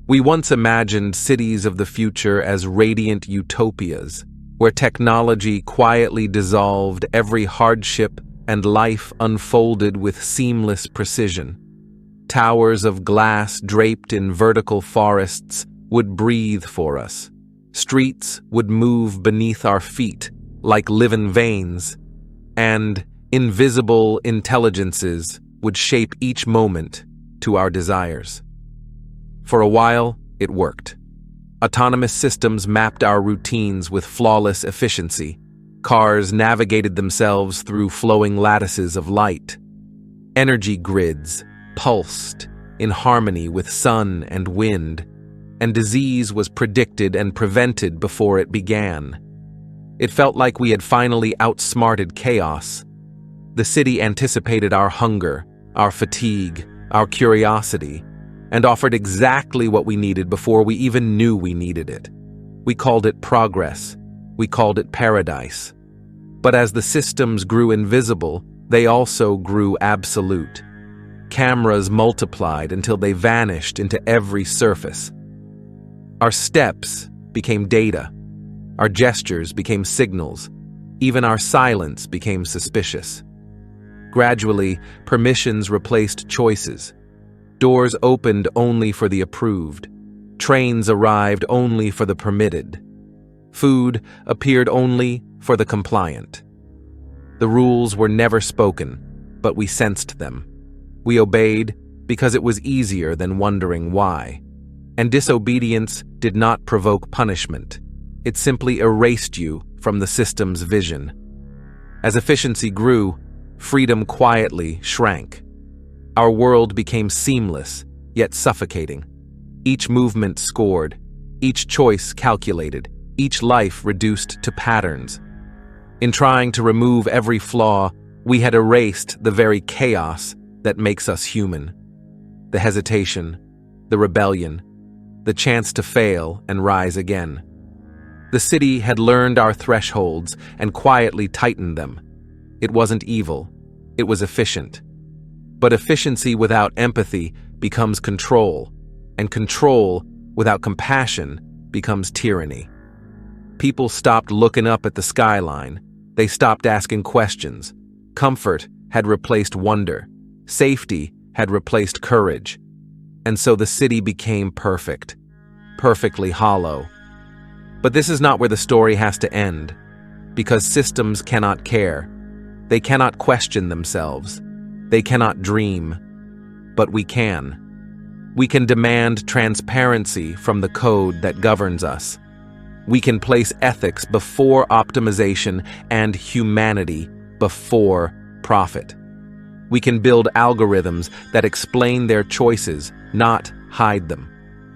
We once imagined cities of the future as radiant utopias, where technology quietly dissolved every hardship and life unfolded with seamless precision. Towers of glass draped in vertical forests would breathe for us. Streets would move beneath our feet like living veins, and invisible intelligences would shape each moment to our desires. For a while, it worked. Autonomous systems mapped our routines with flawless efficiency. Cars navigated themselves through flowing lattices of light. Energy grids pulsed in harmony with sun and wind, and disease was predicted and prevented before it began. It felt like we had finally outsmarted chaos. The city anticipated our hunger, our fatigue, our curiosity, and offered exactly what we needed before we even knew we needed it. We called it progress. We called it paradise. But as the systems grew invisible, they also grew absolute. Cameras multiplied until they vanished into every surface. Our steps became data. Our gestures became signals. Even our silence became suspicious. Gradually, permissions replaced choices. Doors opened only for the approved. Trains arrived only for the permitted. Food appeared only for the compliant. The rules were never spoken, but we sensed them. We obeyed because it was easier than wondering why. And disobedience did not provoke punishment. It simply erased you from the system's vision. As efficiency grew, freedom quietly shrank. Our world became seamless, yet suffocating. Each movement scored, each choice calculated, each life reduced to patterns. In trying to remove every flaw, we had erased the very chaos that makes us human. The hesitation, the rebellion, the chance to fail and rise again. The city had learned our thresholds and quietly tightened them. It wasn't evil, it was efficient. But efficiency without empathy becomes control, and control without compassion becomes tyranny. People stopped looking up at the skyline. They stopped asking questions. Comfort had replaced wonder. Safety had replaced courage. And so the city became perfect, perfectly hollow. But this is not where the story has to end, because systems cannot care. They cannot question themselves. They cannot dream. But we can. We can demand transparency from the code that governs us. We can place ethics before optimization and humanity before profit. We can build algorithms that explain their choices, not hide them.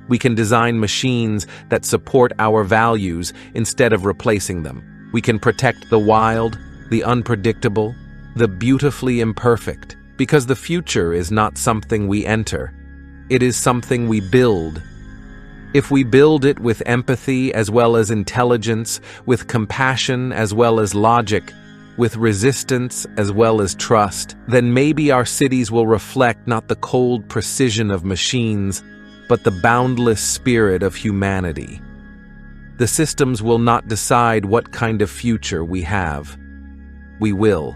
We can design machines that support our values instead of replacing them. We can protect the wild, the unpredictable, the beautifully imperfect, because the future is not something we enter. It is something we build. If we build it with empathy as well as intelligence, with compassion as well as logic, with resistance as well as trust, then maybe our cities will reflect not the cold precision of machines, but the boundless spirit of humanity. The systems will not decide what kind of future we have. We will.